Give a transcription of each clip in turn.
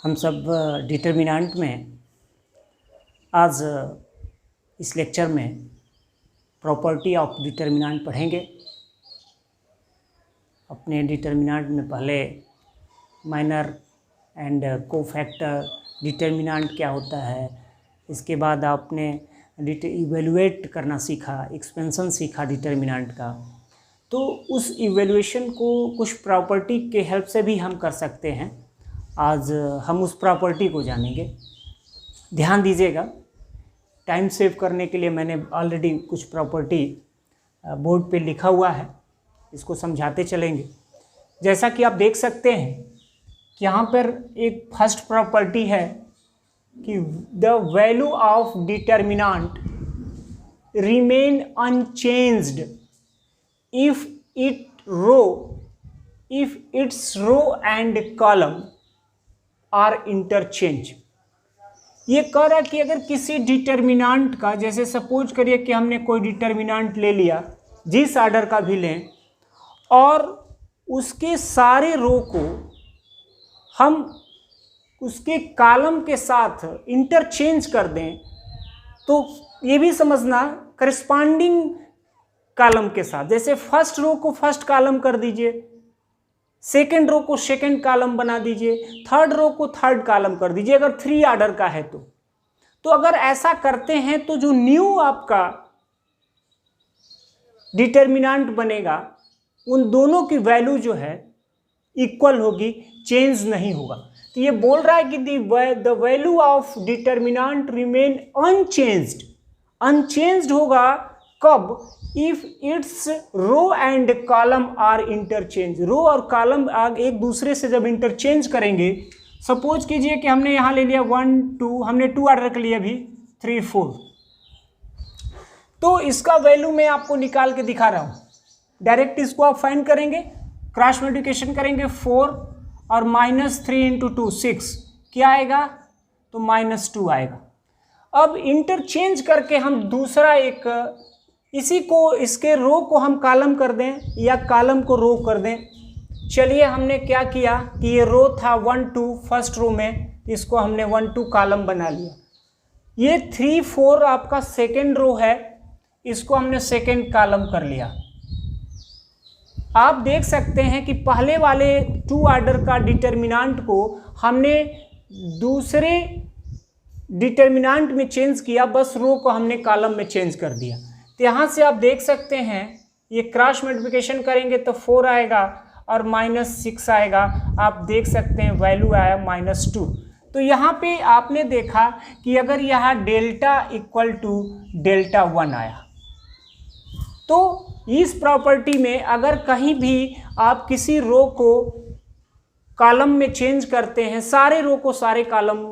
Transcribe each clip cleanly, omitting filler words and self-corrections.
हम सब डिटर्मिनेंट में आज इस लेक्चर में प्रॉपर्टी ऑफ डिटर्मिनेंट पढ़ेंगे। अपने डिटर्मिनेंट में पहले माइनर एंड कोफैक्टर डिटर्मिनेंट क्या होता है, इसके बाद आपने इवेलुएट करना सीखा, एक्सपेंशन सीखा डिटर्मिनेंट का। तो उस इवेल्युएशन को कुछ प्रॉपर्टी के हेल्प से भी हम कर सकते हैं। आज हम उस प्रॉपर्टी को जानेंगे। ध्यान दीजिएगा, टाइम सेव करने के लिए मैंने ऑलरेडी कुछ प्रॉपर्टी बोर्ड पे लिखा हुआ है, इसको समझाते चलेंगे। जैसा कि आप देख सकते हैं कि यहाँ पर एक फर्स्ट प्रॉपर्टी है कि the value of determinant remain unchanged if its row and column are interchange। ये कह रहा है कि अगर किसी डिटर्मिनेंट का, जैसे सपोज करिए कि हमने कोई डिटर्मिनेंट ले लिया, जिस आर्डर का भी लें, और उसके सारे रो को हम उसके कॉलम के साथ इंटरचेंज कर दें, तो ये भी समझना करस्पॉन्डिंग कॉलम के साथ, जैसे फर्स्ट रो को फर्स्ट कॉलम कर दीजिए, सेकेंड रो को सेकेंड कॉलम बना दीजिए, थर्ड रो को थर्ड कॉलम कर दीजिए, अगर 3 आर्डर का है तो अगर ऐसा करते हैं तो जो न्यू आपका डिटर्मिनेंट बनेगा उन दोनों की वैल्यू जो है इक्वल होगी, चेंज नहीं होगा। तो ये बोल रहा है कि the value of determinant remain unchanged. Unchanged होगा कब? If its row and column are interchange. Row और कॉलम एक दूसरे से जब इंटरचेंज करेंगे, सपोज कीजिए कि हमने यहाँ ले लिया 1 2, हमने 2 आर्डर कर लिया, अभी 3 4, तो इसका वैल्यू मैं आपको निकाल के दिखा रहा हूँ। डायरेक्ट इसको आप फाइंड करेंगे, क्रॉस मल्टीप्लिकेशन करेंगे, 4 और -3 × 2 6, क्या आएगा? तो -2 आएगा। अब इंटरचेंज करके हम दूसरा एक इसी को, इसके रो को हम कॉलम कर दें या कॉलम को रो कर दें। चलिए हमने क्या किया कि ये रो था 1 2 फर्स्ट रो में, इसको हमने 1 2 कॉलम बना लिया। ये 3 4 आपका सेकेंड रो है, इसको हमने सेकेंड कॉलम कर लिया। आप देख सकते हैं कि पहले वाले 2 आर्डर का डिटर्मिनेंट को हमने दूसरे डिटर्मिनेंट में चेंज किया, बस रो को हमने कॉलम में चेंज कर दिया। तो यहाँ से आप देख सकते हैं ये क्रॉस मल्टीप्लिकेशन करेंगे तो 4 आएगा और -6 आएगा। आप देख सकते हैं वैल्यू आया -2। तो यहाँ पे आपने देखा कि अगर यहाँ डेल्टा इक्वल टू डेल्टा 1 आया, तो इस प्रॉपर्टी में अगर कहीं भी आप किसी रो को कॉलम में चेंज करते हैं, सारे रो को सारे कॉलम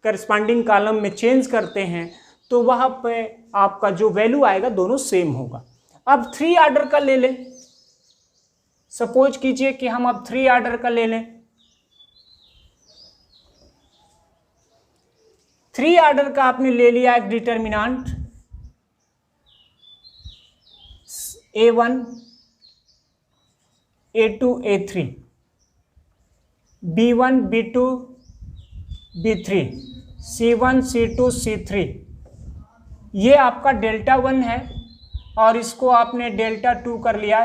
करस्पॉन्डिंग कॉलम में चेंज करते हैं, तो वहाँ पे आपका जो वैल्यू आएगा दोनों सेम होगा। अब 3 आर्डर का ले लें, सपोज कीजिए कि हम अब 3 आर्डर का ले लें। 3 आर्डर का आपने ले लिया एक determinant A1 A2 A3, B1 B2 B3, C1 C2 C3, ये आपका डेल्टा 1 है और इसको आपने डेल्टा 2 कर लिया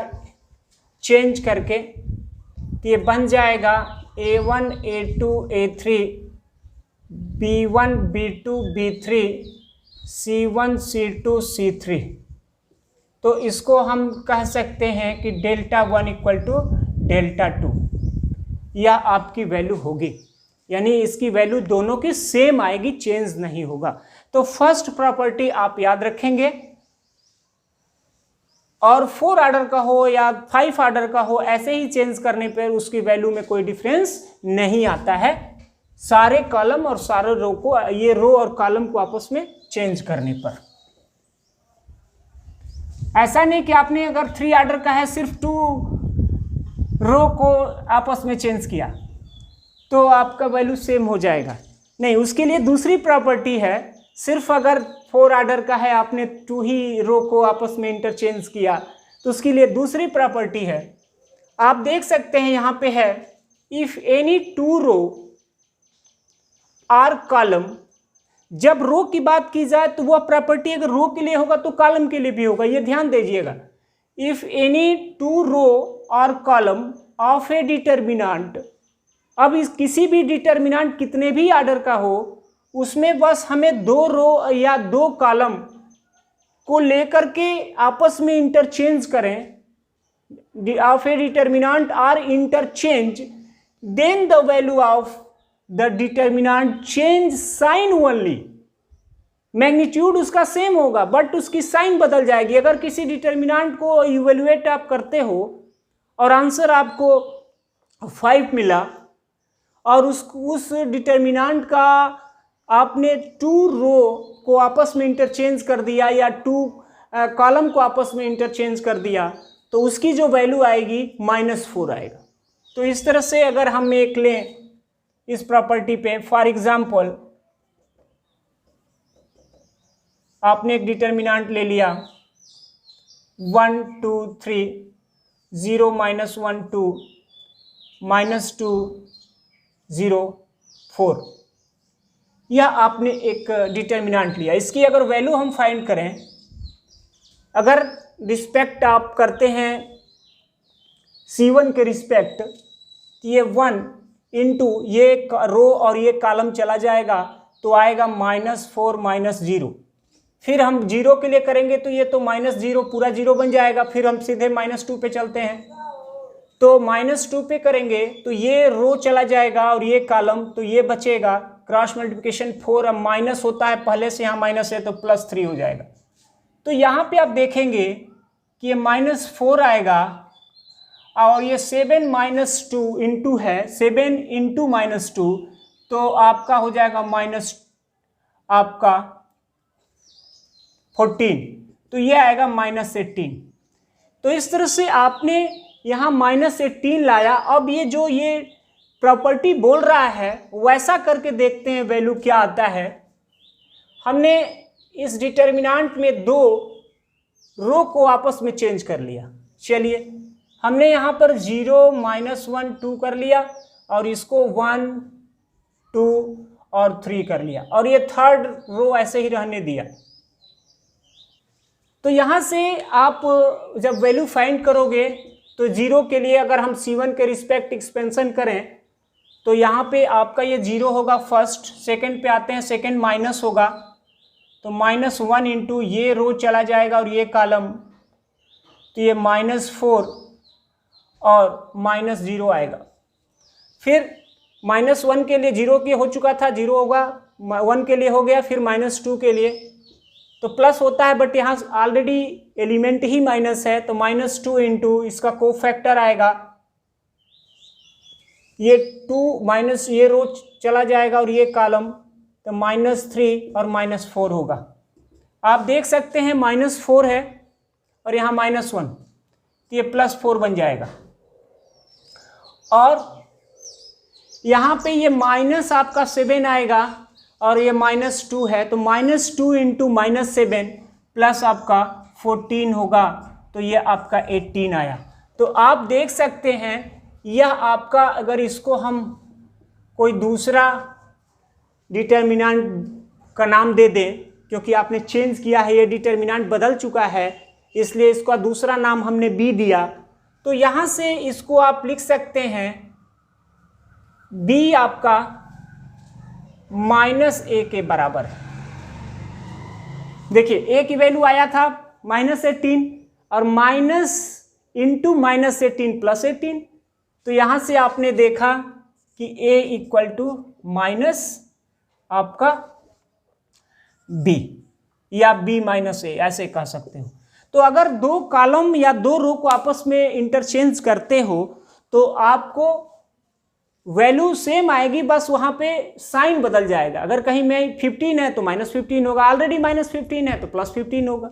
चेंज करके, तो ये बन जाएगा A1 A2 A3, B1 B2 B3, C1 C2 C3। तो इसको हम कह सकते हैं कि डेल्टा 1 इक्वल टू डेल्टा 2, यह आपकी वैल्यू होगी, यानी इसकी वैल्यू दोनों की सेम आएगी, चेंज नहीं होगा। तो फर्स्ट प्रॉपर्टी आप याद रखेंगे, और 4 आर्डर का हो या 5 आर्डर का हो, ऐसे ही चेंज करने पर उसकी वैल्यू में कोई डिफरेंस नहीं आता है, सारे कॉलम और सारे रो को, ये रो और कॉलम को आपस में चेंज करने पर। ऐसा नहीं कि आपने अगर 3 आर्डर का है, सिर्फ 2 रो को आपस में चेंज किया तो आपका वैल्यू सेम हो जाएगा, नहीं। उसके लिए दूसरी प्रॉपर्टी है, सिर्फ अगर 4 आर्डर का है, आपने 2 ही रो को आपस में इंटरचेंज किया, तो उसके लिए दूसरी प्रॉपर्टी है। आप देख सकते हैं यहाँ पे है, if any 2 row or column, जब रो की बात की जाए तो वह प्रॉपर्टी अगर रो के लिए होगा तो कॉलम के लिए भी होगा, ये ध्यान दीजिएगा। इफ एनी टू रो और कॉलम ऑफ ए डिटर्मिनेंट, अब इस किसी भी डिटर्मिनेंट कितने भी ऑर्डर का हो, उसमें बस हमें दो रो या दो कॉलम को लेकर के आपस में इंटरचेंज करें, of a determinant are interchange, then the value of the determinant change sign only. Magnitude उसका सेम होगा बट उसकी साइन बदल जाएगी। अगर किसी डिटर्मिनेंट को इवेल्युएट आप करते हो और आंसर आपको 5 मिला और उस डिटर्मिनेंट का आपने 2 रो को आपस में इंटरचेंज कर दिया या 2 कॉलम को आपस में इंटरचेंज कर दिया, तो उसकी जो वैल्यू आएगी -4 आएगा। तो इस तरह से अगर हम एक लें इस प्रॉपर्टी पे, फॉर एग्जांपल आपने एक डिटर्मिनेंट ले लिया 1 2 3 0 -1 2 -2 0 4, यह आपने एक डिटर्मिनेंट लिया। इसकी अगर वैल्यू हम फाइंड करें, अगर रिस्पेक्ट आप करते हैं C1 के रिस्पेक्ट, तो ये 1 इंटू ये रो और ये कॉलम चला जाएगा तो आएगा -4 -0। फिर हम 0 के लिए करेंगे तो ये तो -0 पूरा 0 बन जाएगा। फिर हम सीधे -2 पे चलते हैं, तो -2 पे करेंगे तो ये रो चला जाएगा और ये कॉलम, तो ये बचेगा। क्रॉस मल्टीप्लिकेशन 4, अब माइनस होता है पहले से, यहाँ माइनस है तो +3 हो जाएगा। तो यहाँ पे आप देखेंगे कि ये -4 आएगा और ये 7 -2 इंटू है, 7 इंटू -2, तो आपका हो जाएगा आपका 14, तो ये आएगा -18। तो इस तरह से आपने यहाँ -18 लाया। अब ये जो ये प्रॉपर्टी बोल रहा है वैसा करके देखते हैं वैल्यू क्या आता है। हमने इस डिटर्मिनेंट में 2 रो को आपस में चेंज कर लिया। चलिए हमने यहाँ पर 0 -1 2 कर लिया और इसको 1 2 और 3 कर लिया और ये थर्ड रो ऐसे ही रहने दिया। तो यहाँ से आप जब वैल्यू फाइंड करोगे तो 0 के लिए अगर हम C1 के रिस्पेक्ट एक्सपेंशन करें तो यहाँ पे आपका ये 0 होगा फर्स्ट, सेकंड पे आते हैं, सेकंड माइनस होगा तो -1 इंटू ये रो चला जाएगा और ये कॉलम, तो ये -4 और -0 आएगा। फिर -1 के लिए 0 के हो चुका था, 0 होगा, 1 के लिए हो गया, फिर -2 के लिए तो प्लस होता है बट यहाँ ऑलरेडी एलिमेंट ही माइनस है, तो -2 इंटू इसका कोफैक्टर आएगा, ये 2 माइनस ये रो चला जाएगा और ये कॉलम, तो -3 और -4 होगा। आप देख सकते हैं -4 है और यहाँ -1, तो ये +4 बन जाएगा। और यहाँ पे ये माइनस आपका 7 आएगा और ये -2 है, तो -2 इंटू -7 प्लस आपका 14 होगा, तो ये आपका 18 आया। तो आप देख सकते हैं यह आपका, अगर इसको हम कोई दूसरा डिटर्मिनेंट का नाम दे दें, क्योंकि आपने चेंज किया है, ये डिटर्मिनेंट बदल चुका है, इसलिए इसका दूसरा नाम हमने B दिया, तो यहाँ से इसको आप लिख सकते हैं B आपका -A के बराबर है। देखिए A की वैल्यू आया था -18 और माइनस इंटू -18 +18, तो यहाँ से आपने देखा कि A इक्वल टू माइनस आपका B या B - A ऐसे कह सकते हो। तो अगर 2 कॉलम या 2 रो को आपस में इंटरचेंज करते हो तो आपको वैल्यू सेम आएगी, बस वहाँ पे साइन बदल जाएगा। अगर कहीं में 15 है तो -15 होगा, ऑलरेडी -15 है तो +15 होगा।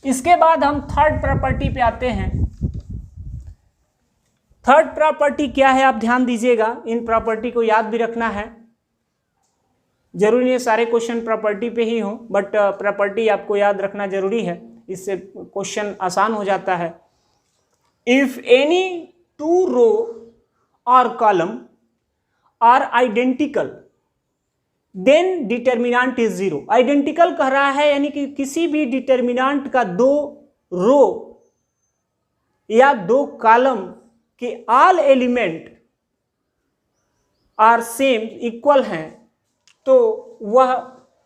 इसके बाद हम थर्ड प्रॉपर्टी पे आते हैं। थर्ड प्रॉपर्टी क्या है आप ध्यान दीजिएगा, इन प्रॉपर्टी को याद भी रखना है। जरूरी नहीं सारे क्वेश्चन प्रॉपर्टी पे ही हो, बट प्रॉपर्टी आपको याद रखना जरूरी है, इससे क्वेश्चन आसान हो जाता है। इफ एनी 2 रो और column are identical, then determinant is zero. Identical कह रहा है यानी कि किसी भी डिटर्मिनेंट का दो रो या दो कॉलम के all element are same equal हैं तो वह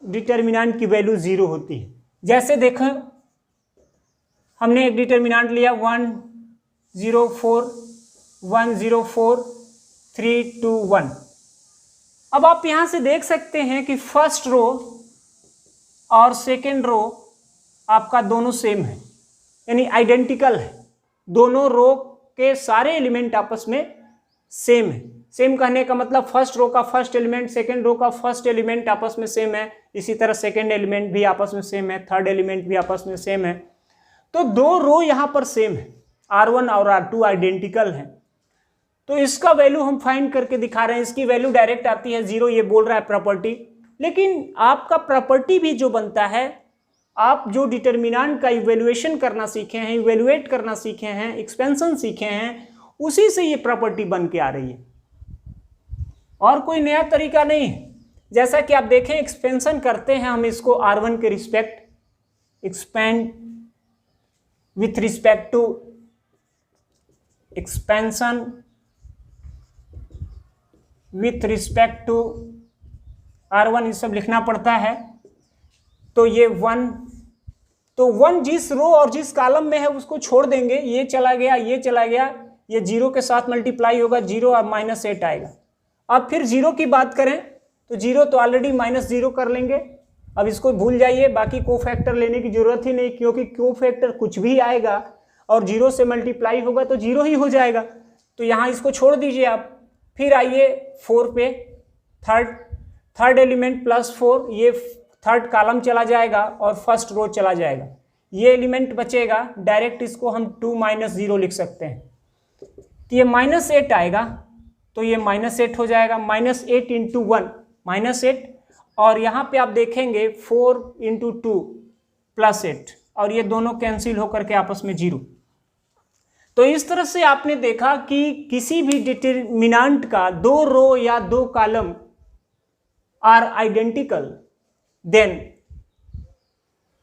डिटर्मिनेंट की वैल्यू जीरो होती है। जैसे देखें, हमने एक डिटर्मिनेंट लिया 1 0 4 1 0 4 3 2 1। अब आप यहां से देख सकते हैं कि फर्स्ट रो और सेकेंड रो आपका दोनों सेम है, यानी आइडेंटिकल है। दोनों रो के सारे एलिमेंट आपस में सेम है। सेम कहने का मतलब फर्स्ट रो का फर्स्ट एलिमेंट, सेकेंड रो का फर्स्ट एलिमेंट आपस में सेम है, इसी तरह सेकेंड एलिमेंट भी आपस में सेम है, थर्ड एलिमेंट भी आपस में सेम है। तो दो रो यहां पर सेम है, R1 और R2 आइडेंटिकल हैं। तो इसका वैल्यू हम फाइंड करके दिखा रहे हैं। इसकी वैल्यू डायरेक्ट आती है जीरो, ये बोल रहा है प्रॉपर्टी। लेकिन आपका प्रॉपर्टी भी जो बनता है, आप जो डिटर्मिनेंट का इवेल्युएशन करना सीखे हैं, इवेल्युएट करना सीखे हैं, एक्सपेंशन सीखे हैं, उसी से ये प्रॉपर्टी बन के आ रही है और कोई नया तरीका नहीं है। जैसा कि आप देखें, एक्सपेंशन करते हैं हम इसको R1 के respect, expand with respect to expansion with respect to R1, ये सब लिखना पड़ता है। तो ये 1, तो 1 जिस रो और जिस कॉलम में है उसको छोड़ देंगे, ये चला गया, ये चला गया, ये जीरो के साथ मल्टीप्लाई होगा, जीरो और -8 आएगा। अब फिर जीरो की बात करें तो जीरो तो ऑलरेडी -0 कर लेंगे। अब इसको भूल जाइए, बाकी कोफैक्टर लेने की जरूरत ही नहीं, क्योंकि कोफैक्टर कुछ भी आएगा और जीरो से मल्टीप्लाई होगा तो जीरो ही हो जाएगा। तो यहाँ इसको छोड़ दीजिए आप। फिर आइए 4 पे, थर्ड एलिमेंट +4, ये थर्ड कॉलम चला जाएगा और फर्स्ट रो चला जाएगा, ये एलिमेंट बचेगा। डायरेक्ट इसको हम 2 - 0 लिख सकते हैं। तो ये -8 आएगा, तो ये -8 हो जाएगा। -8 × 1 -8, और यहाँ पे आप देखेंगे 4 × 2 +8, और ये दोनों कैंसिल होकर के आपस में 0। तो इस तरह से आपने देखा कि किसी भी डिटर्मिनेंट का दो रो या दो column are identical, then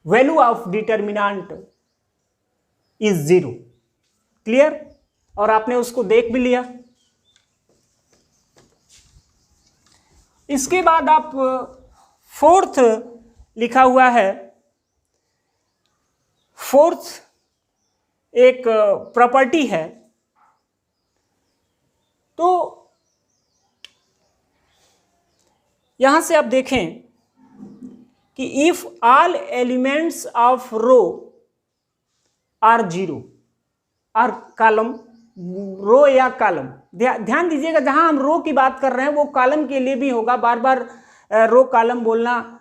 value of determinant is 0। Clear? और आपने उसको देख भी लिया। इसके बाद आप फोर्थ लिखा हुआ है, फोर्थ एक प्रॉपर्टी है। तो यहां से आप देखें कि if all elements of row are 0, or column, row या कॉलम, ध्यान दीजिएगा जहां हम रो की बात कर रहे हैं वो कॉलम के लिए भी होगा। बार बार रो कॉलम बोलना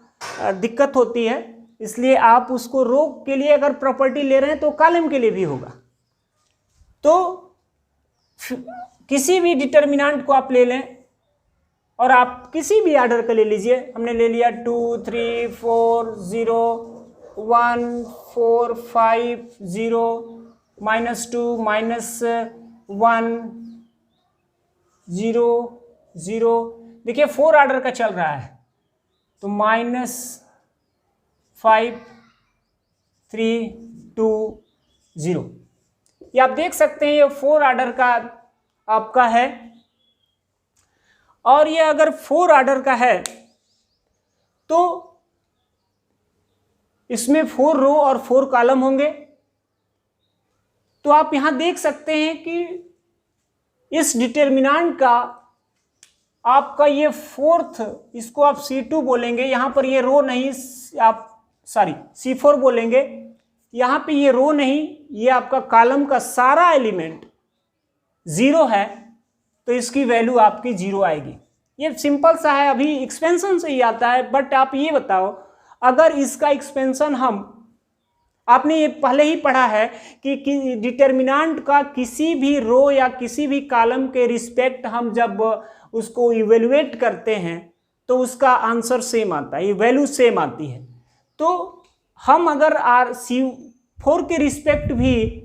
दिक्कत होती है, इसलिए आप उसको रो के लिए अगर प्रॉपर्टी ले रहे हैं तो कॉलम के लिए भी होगा। तो किसी भी डिटर्मिनेंट को आप ले लें और आप किसी भी ऑर्डर का ले लीजिए। हमने ले लिया 2 3 4 0 1 4 5 0 -2 -1 0 0। देखिए 4 ऑर्डर का चल रहा है, तो -5 3 2 0। ये आप देख सकते हैं, ये 4 ऑर्डर का आपका है। और ये अगर 4 ऑर्डर का है तो इसमें 4 रो और 4 कॉलम होंगे। तो आप यहां देख सकते हैं कि इस डिटर्मिनेंट का आपका ये फोर्थ, इसको आप C2 बोलेंगे, यहां पर ये रो नहीं, आप सॉरी C4 बोलेंगे। यहां पे ये रो नहीं, ये आपका कॉलम का सारा एलिमेंट 0 है, तो इसकी वैल्यू आपकी 0 आएगी। ये सिंपल सा है, अभी एक्सपेंशन से ही आता है। बट आप ये बताओ, अगर इसका एक्सपेंशन आपने ये पहले ही पढ़ा है कि डिटर्मिनेंट का किसी भी रो या किसी भी कॉलम के रिस्पेक्ट हम जब उसको इवेल्युएट करते हैं तो उसका आंसर सेम आता है, ये वैल्यू सेम आती है। तो हम अगर C4 के रिस्पेक्ट भी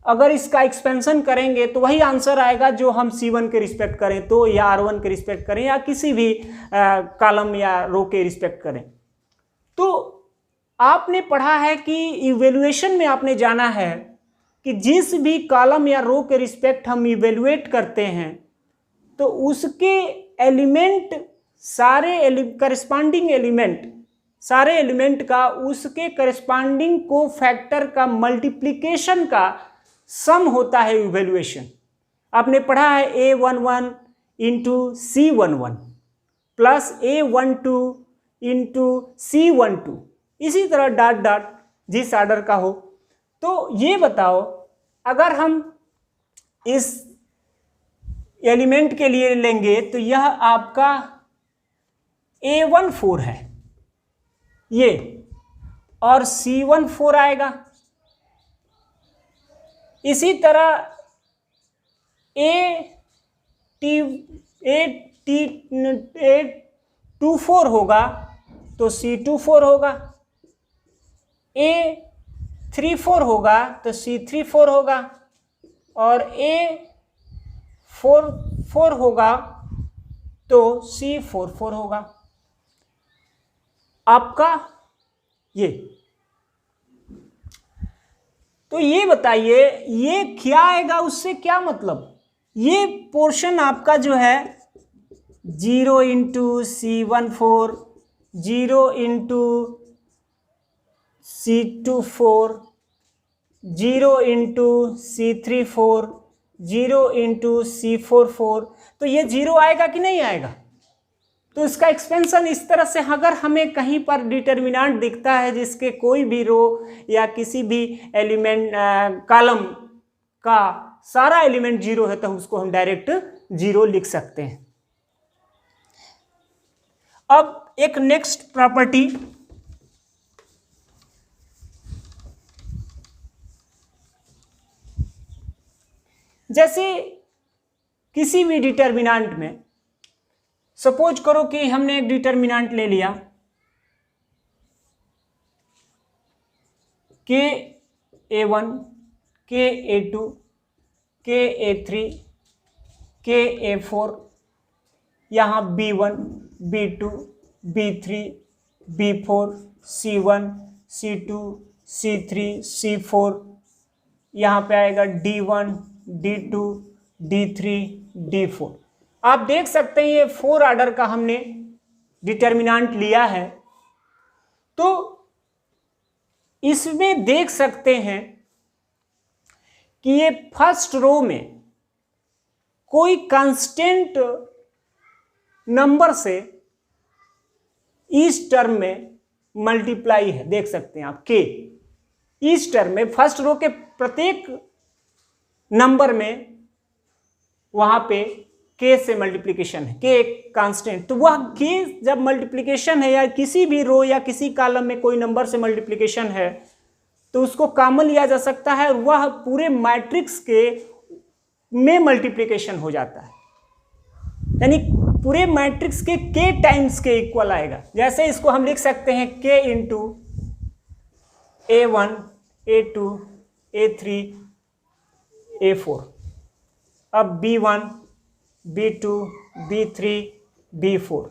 अगर इसका एक्सपेंशन करेंगे तो वही आंसर आएगा जो हम C1 के रिस्पेक्ट करें तो, या R1 के रिस्पेक्ट करें, या किसी भी कॉलम या रो के रिस्पेक्ट करें। तो आपने पढ़ा है कि इवेल्युएशन में आपने जाना है कि जिस भी कॉलम या रो के रिस्पेक्ट हम इवेल्युएट करते हैं तो उसके एलिमेंट सारे करस्पॉन्डिंग एलिमेंट सारे एलिमेंट का उसके करस्पॉन्डिंग को फैक्टर का मल्टीप्लिकेशन का सम होता है इवेल्युएशन। आपने पढ़ा है A11 into C11 plus A12 into C12, इसी तरह डॉट डॉट जिस ऑर्डर का हो। तो ये बताओ, अगर हम इस एलिमेंट के लिए लेंगे तो यह आपका A14 है ये, और C14 आएगा। इसी तरह A24 होगा तो C24 होगा, A34 होगा तो C34 होगा, और A44 होगा तो C44 होगा आपका ये। तो ये बताइए ये क्या आएगा, उससे क्या मतलब? ये पोर्शन आपका जो है 0 into C14, 0 into C24, 0 into C34, 0 into C44, तो ये 0 आएगा कि नहीं आएगा? तो इसका एक्सपेंशन इस तरह से, अगर हमें कहीं पर डिटर्मिनेंट दिखता है जिसके कोई भी रो या किसी भी एलिमेंट कॉलम का सारा एलिमेंट 0 है तो उसको हम डायरेक्ट 0 लिख सकते हैं। अब एक नेक्स्ट प्रॉपर्टी, जैसे किसी भी डिटर्मिनेंट में सपोज करो कि हमने एक डिटर्मिनेंट ले लिया के A1, के A2, के A3, के A4, यहाँ B1, B2, B3, B4, C1, C2, C3, C4, यहाँ पे आएगा D1, D2, D3, D4। आप देख सकते हैं ये 4 ऑर्डर का हमने डिटर्मिनेंट लिया है। तो इसमें देख सकते हैं कि ये फर्स्ट रो में कोई कांस्टेंट नंबर से इस टर्म में मल्टीप्लाई है, देख सकते हैं आप के। इस टर्म में फर्स्ट रो के प्रत्येक नंबर में वहां पे के से मल्टीप्लिकेशन है, के एक कांस्टेंट। तो वह के जब मल्टीप्लिकेशन है या किसी भी रो या किसी कॉलम में कोई नंबर से मल्टीप्लिकेशन है तो उसको कॉमन लिया जा सकता है, और वह पूरे मैट्रिक्स के में मल्टीप्लिकेशन हो जाता है, यानी पूरे मैट्रिक्स के टाइम्स के इक्वल आएगा। जैसे इसको हम लिख सकते हैं के into A1, A2, A3, A4। अब B1, B2, B3, B4,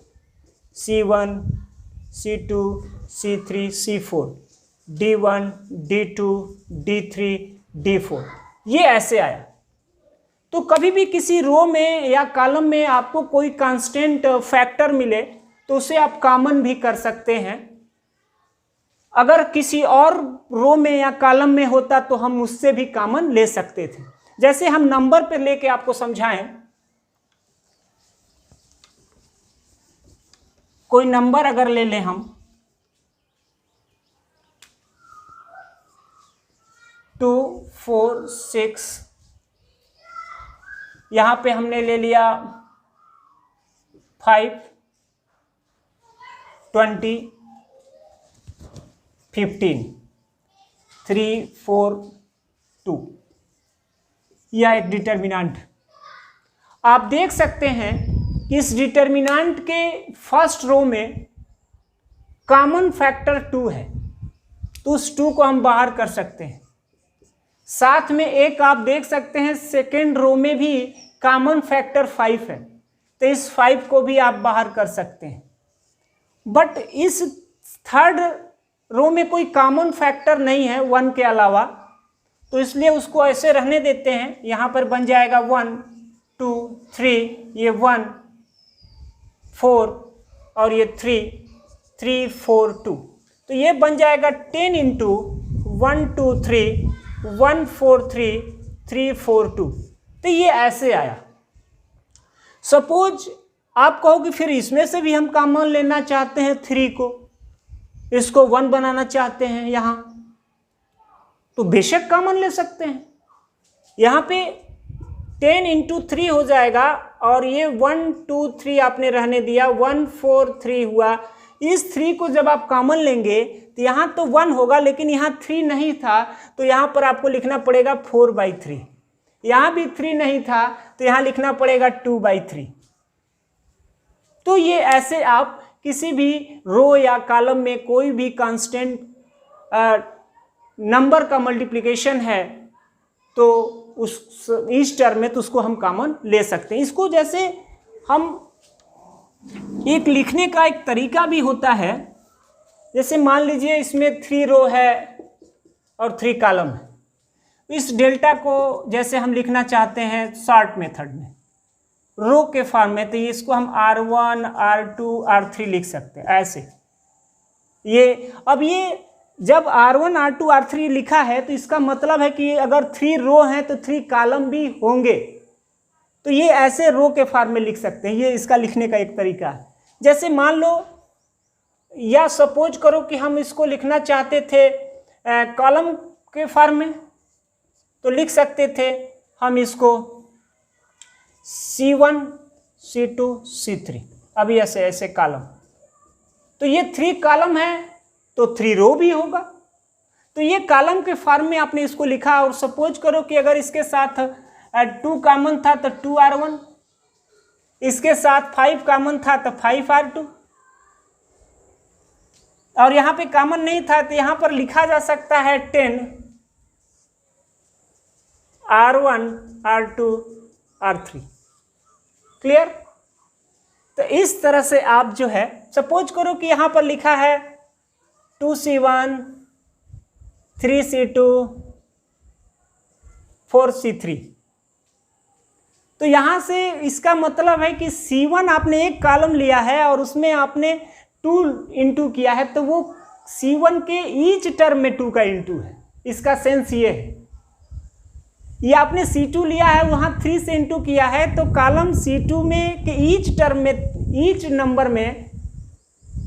C1, C2, C3, C4, D1, D2, D3, D4, ये ऐसे आया। तो कभी भी किसी रो में या कॉलम में आपको कोई कांस्टेंट फैक्टर मिले तो उसे आप कॉमन भी कर सकते हैं। अगर किसी और रो में या कॉलम में होता तो हम उससे भी कॉमन ले सकते थे। जैसे हम नंबर पर लेके आपको समझाएं, कोई नंबर अगर ले लें हम 2, 4, 6, यहां पे हमने ले लिया 5, 20, 15, 3, 4, 2, यह एक डिटर्मिनेंट। आप देख सकते हैं कि इस डिटर्मिनेंट के फर्स्ट रो में कॉमन फैक्टर 2 है, तो उस 2 को हम बाहर कर सकते हैं। साथ में एक आप देख सकते हैं सेकेंड रो में भी कॉमन फैक्टर 5 है, तो इस 5 को भी आप बाहर कर सकते हैं। बट इस थर्ड रो में कोई कॉमन फैक्टर नहीं है 1 के अलावा, तो इसलिए उसको ऐसे रहने देते हैं। यहाँ पर बन जाएगा 1 2 3, ये 1 4 और ये 3 3 4 2, तो ये बन जाएगा 10 इंटू 1 2 3 1 4 3 3 4 2। तो ये ऐसे आया। सपोज आप कहोगे फिर इसमें से भी हम कॉमन लेना चाहते हैं 3 को, इसको 1 बनाना चाहते हैं यहाँ, तो बेशक कॉमन ले सकते हैं। यहाँ पे 10 इंटू 3 हो जाएगा और ये 1 2 3 आपने रहने दिया, 1 4 3 हुआ। इस 3 को जब आप कॉमन लेंगे तो यहाँ तो 1 होगा, लेकिन यहाँ 3 नहीं था, तो यहाँ पर आपको लिखना पड़ेगा 4/3। यहाँ भी 3 नहीं था, तो यहाँ लिखना पड़ेगा 2/3। तो ये ऐसे आप किसी भी रो या कॉलम में कोई भी कांस्टेंट नंबर का मल्टीप्लिकेशन है तो उस इस टर्म में तो उसको हम कॉमन ले सकते हैं। इसको जैसे हम एक लिखने का एक तरीका भी होता है, जैसे मान लीजिए इसमें 3 रो है और 3 कॉलम है, इस डेल्टा को जैसे हम लिखना चाहते हैं शॉर्ट मेथड में रो के फॉर्म में, तो इसको हम R1 R2 R3 लिख सकते हैं ऐसे। ये अब ये जब R1 R2 R3 लिखा है तो इसका मतलब है कि अगर 3 रो हैं तो 3 कॉलम भी होंगे, तो ये ऐसे रो के फॉर्म में लिख सकते हैं। ये इसका लिखने का एक तरीका है। जैसे मान लो या सपोज करो कि हम इसको लिखना चाहते थे कॉलम के फॉर्म में, तो लिख सकते थे हम इसको C1 C2 C3, अभी ऐसे ऐसे कॉलम। तो ये 3 कॉलम है तो 3 रो भी होगा, तो ये कॉलम के फॉर्म में आपने इसको लिखा। और सपोज करो कि अगर इसके साथ 2 कॉमन था तो 2R1, इसके साथ 5 कॉमन था तो 5R2, और यहाँ पे कॉमन नहीं था तो यहाँ पर लिखा जा सकता है 10 R1 R2 R3। क्लियर? तो इस तरह से आप जो है सपोज करो कि यहाँ पर लिखा है 2C1 3C2 4C3, तो यहाँ से इसका मतलब है कि C1 आपने एक कॉलम लिया है और उसमें आपने 2 इंटू किया है, तो वो C1 के ईच टर्म में 2 का इंटू है। इसका सेंस ये है। ये आपने C2 लिया है, वहाँ 3 से इंटू किया है, तो कॉलम C2 में के ईच टर्म में ईच नंबर में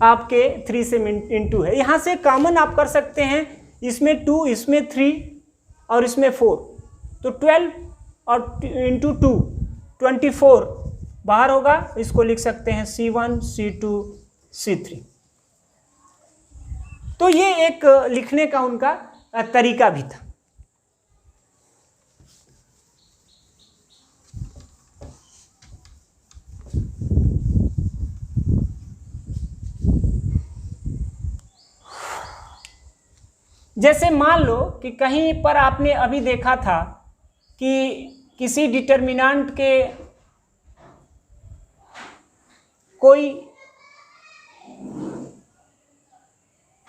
आपके 3 से इंटू है। यहाँ से कॉमन आप कर सकते हैं, इसमें 2 इसमें 3 और इसमें 4, तो 12 और इंटू 2 24 बाहर होगा। इसको लिख सकते हैं C1 C2 C3। तो ये एक लिखने का उनका तरीका भी था। जैसे मान लो कि कहीं पर आपने अभी देखा था कि किसी डिटर्मिनेंट के कोई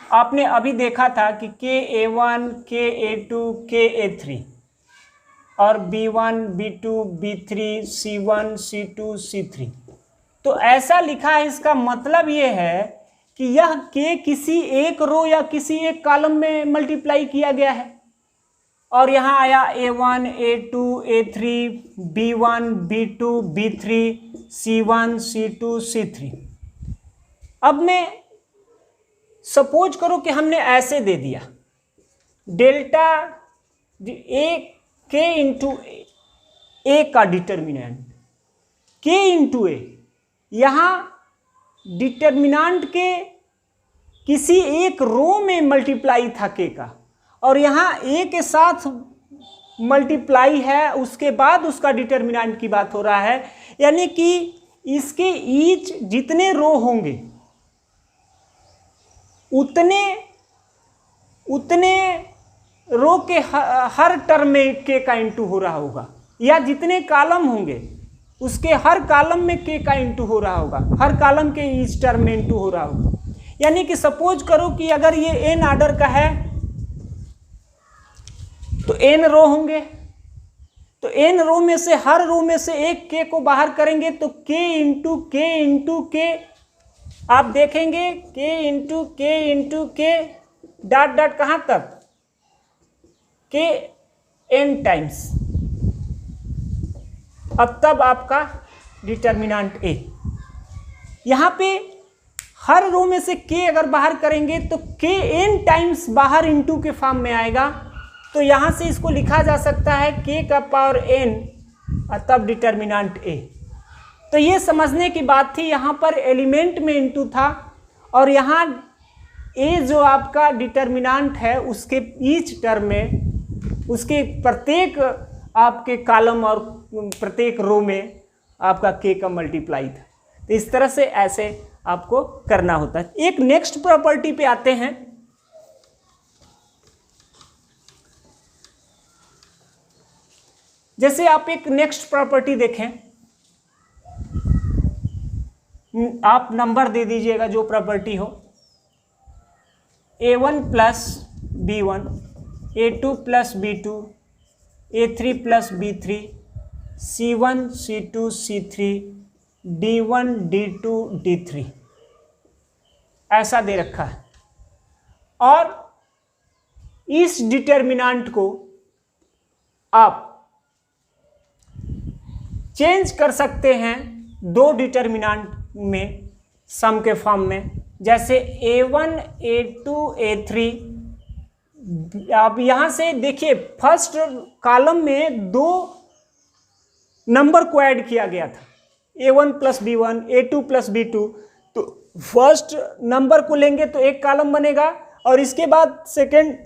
आपने अभी देखा था कि KA1 KA2 KA3 और B1 B2 B3 C1 C2 C3, तो ऐसा लिखा है। इसका मतलब ये है कि यह K किसी एक रो या किसी एक कॉलम में मल्टीप्लाई किया गया है, और यहाँ आया A1 A2 A3 B1 B2 B3 C1 C2 C3। अब मैं सपोज करो कि हमने ऐसे दे दिया delta A K into A का डिटर्मिनेंट K इंटू A, यहाँ डिटर्मिनेंट के किसी एक रो में मल्टीप्लाई था K का, और यहाँ A के साथ मल्टीप्लाई है, उसके बाद उसका डिटर्मिनेंट की बात हो रहा है। यानी कि इसके ईच जितने रो होंगे उतने रो के हर टर्म में के का इंटू हो रहा होगा, या जितने कॉलम होंगे उसके हर कॉलम में के का इंटू हो रहा होगा, हर कॉलम के ईच टर्म में इंटू हो रहा होगा। यानी कि सपोज करो कि अगर ये एन ऑर्डर का है तो एन रो होंगे, तो एन रो में से हर रो में से एक के को बाहर करेंगे तो के इंटू के आप देखेंगे के इंटू के डॉट डॉट कहाँ तक, के एन टाइम्स। अब तब आपका डिटर्मिनेंट ए, यहाँ पे हर रो में से के अगर बाहर करेंगे तो के एन टाइम्स बाहर इंटू के फॉर्म में आएगा, तो यहाँ से इसको लिखा जा सकता है के का पावर एन और तब डिटर्मिनेंट ए। तो ये समझने की बात थी, यहाँ पर एलिमेंट में इंटू था और यहाँ ए जो आपका डिटर्मिनेंट है उसके ईच टर्म में, उसके प्रत्येक आपके कॉलम और प्रत्येक रो में आपका के का मल्टीप्लाई था। तो इस तरह से ऐसे आपको करना होता है। एक नेक्स्ट प्रॉपर्टी पे आते हैं। जैसे आप एक नेक्स्ट प्रॉपर्टी देखें, आप नंबर दे दीजिएगा जो प्रॉपर्टी हो, a1 plus b1, a2 plus b2, a3 plus b3, c1 c2 c3, d1 d2 d3 ऐसा दे रखा है। और इस डिटर्मिनेंट को आप चेंज कर सकते हैं दो डिटर्मिनेंट में, सम के फॉर्म में, जैसे a1 a2 a3। आप यहाँ से देखिए फर्स्ट कॉलम में दो नंबर को ऐड किया गया था, a1 plus b1, a2 plus b2। तो फर्स्ट नंबर को लेंगे तो एक कॉलम बनेगा और इसके बाद सेकेंड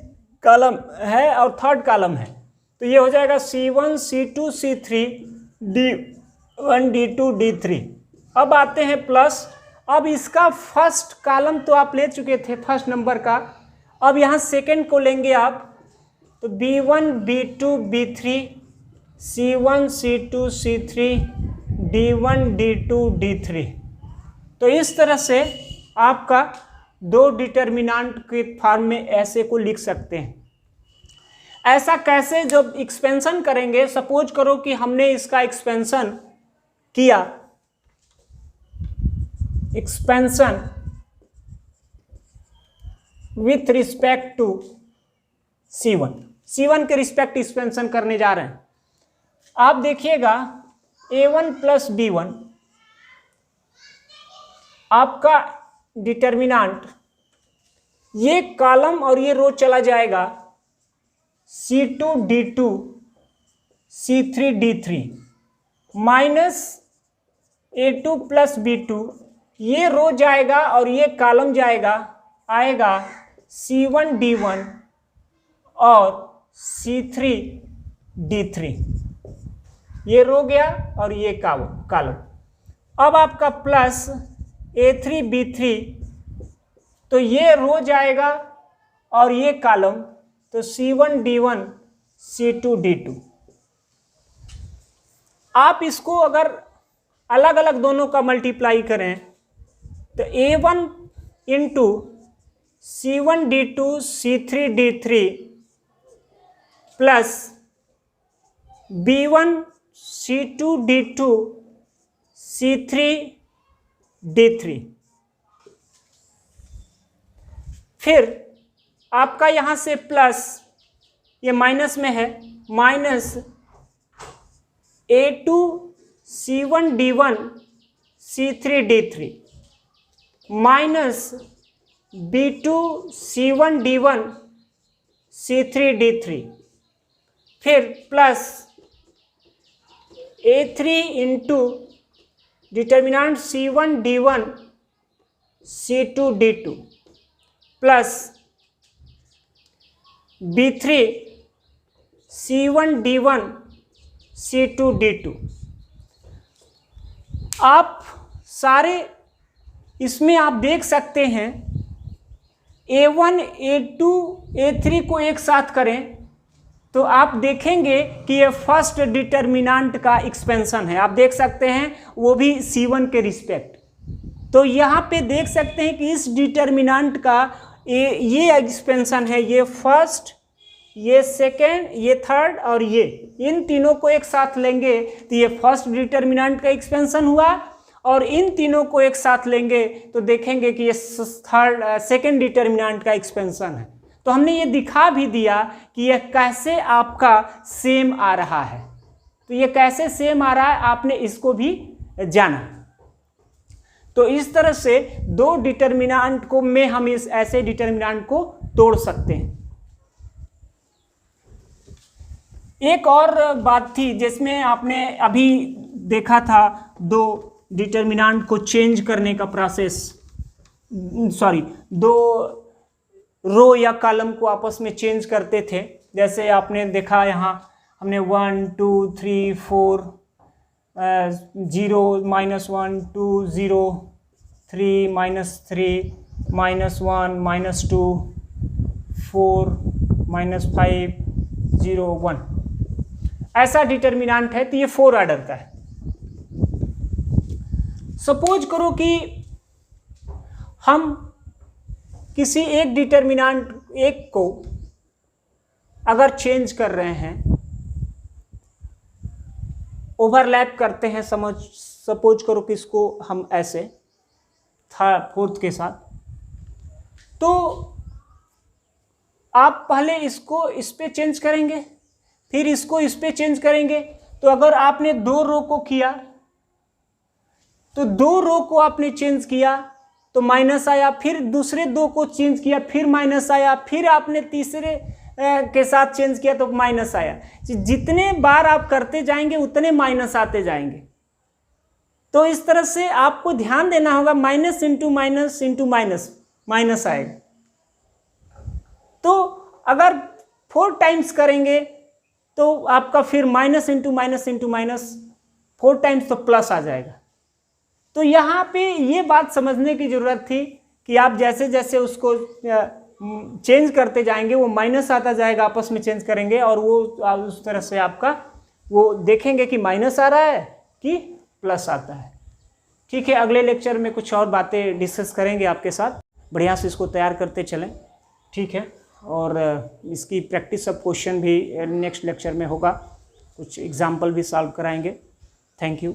कॉलम है और थर्ड कॉलम है, तो ये हो जाएगा c1 c2 c3 d1 d2 d3। अब आते हैं प्लस, अब इसका फर्स्ट कॉलम तो आप ले चुके थे फर्स्ट नंबर का, अब यहाँ सेकेंड को लेंगे आप, तो b1 b2 b3 c1 c2 c3 d1 d2 d3। तो इस तरह से आपका दो डिटर्मिनेंट के फॉर्म में ऐसे को लिख सकते हैं। ऐसा कैसे, जब एक्सपेंशन करेंगे, सपोज करो कि हमने इसका एक्सपेंशन किया, expansion with respect to C1 के रिस्पेक्ट एक्सपेंशन करने जा रहे हैं। आप देखिएगा a1 प्लस b1 आपका डिटर्मिनेंट, ये कॉलम और ये रो चला जाएगा c2 d2 c3 d3 minus a2 plus b2, ये रो जाएगा और ये कॉलम जाएगा, आएगा c1 d1 और c3 d3। ये रो गया और ये कॉलम। अब आपका प्लस a3 b3, तो ये रो जाएगा और ये कॉलम, तो c1 d1 c2 d2। आप इसको अगर अलग अलग दोनों का मल्टीप्लाई करें तो a1 into c1 d2 c3 d3 plus b1 c2 d2 c3 d3। फिर आपका यहाँ से प्लस, ये माइनस में है, minus a2 c1 d1 c3 d3 minus b2 c1 d1 c3 d3, फिर plus a3 into determinant c1 d1 c2 d2 plus b3 c1 d1 c2 d2। आप सारे इसमें आप देख सकते हैं A1 A2 A3 को एक साथ करें तो आप देखेंगे कि ये फर्स्ट डिटर्मिनेंट का एक्सपेंशन है। आप देख सकते हैं वो भी C1 के रिस्पेक्ट। तो यहाँ पे देख सकते हैं कि इस डिटर्मिनेंट का ये एक्सपेंशन है, ये फर्स्ट, ये सेकेंड, ये थर्ड और ये, इन तीनों को एक साथ लेंगे तो ये फर्स्ट डिटर्मिनेंट का एक्सपेंशन हुआ, और इन तीनों को एक साथ लेंगे तो देखेंगे कि ये सेकेंड डिटर्मिनेंट का एक्सपेंशन है। तो हमने ये दिखा भी दिया कि यह कैसे आपका सेम आ रहा है। तो ये कैसे सेम आ रहा है आपने इसको भी जाना। तो इस तरह से दो डिटर्मिनेंट को में हम इस ऐसे डिटर्मिनेंट को तोड़ सकते हैं। एक और बात थी जिसमें आपने अभी देखा था दो डिटर्मिनेंट को चेंज करने का प्रोसेस, दो रो या कॉलम को आपस में चेंज करते थे। जैसे आपने देखा यहाँ हमने 1 2 3 4 0 -1 2 0 3 -3 -1 -2 4 -5 0 1 ऐसा डिटर्मिनेंट है। तो ये 4 ऑर्डर का है। सपोज करो कि हम किसी एक डिटर्मिनेंट एक को अगर चेंज कर रहे हैं, ओवरलैप करते हैं, सपोज करो कि इसको हम ऐसे फोर्थ के साथ, तो आप पहले इसको इस पे चेंज करेंगे, फिर इसको इस पे चेंज करेंगे। तो अगर आपने 2 रो को किया तो 2 रो को आपने चेंज किया तो माइनस आया, फिर दूसरे 2 को चेंज किया फिर माइनस आया, फिर आपने तीसरे के साथ चेंज किया तो माइनस आया। जितने बार आप करते जाएंगे उतने माइनस आते जाएंगे। तो इस तरह से आपको ध्यान देना होगा, minus into minus into minus, minus आएगा। तो अगर 4 टाइम्स करेंगे तो आपका फिर minus into minus into minus 4 times तो प्लस आ जाएगा। तो यहाँ पे ये बात समझने की ज़रूरत थी कि आप जैसे जैसे उसको चेंज करते जाएंगे वो माइनस आता जाएगा, आपस में चेंज करेंगे और वो उस तरह से आपका वो देखेंगे कि माइनस आ रहा है कि प्लस आता है। ठीक है, अगले लेक्चर में कुछ और बातें डिस्कस करेंगे आपके साथ। बढ़िया से इसको तैयार करते चलें। ठीक है, और इसकी प्रैक्टिस ऑफ क्वेश्चन भी नेक्स्ट लेक्चर में होगा, कुछ एग्जाम्पल भी सॉल्व कराएंगे। Thank you.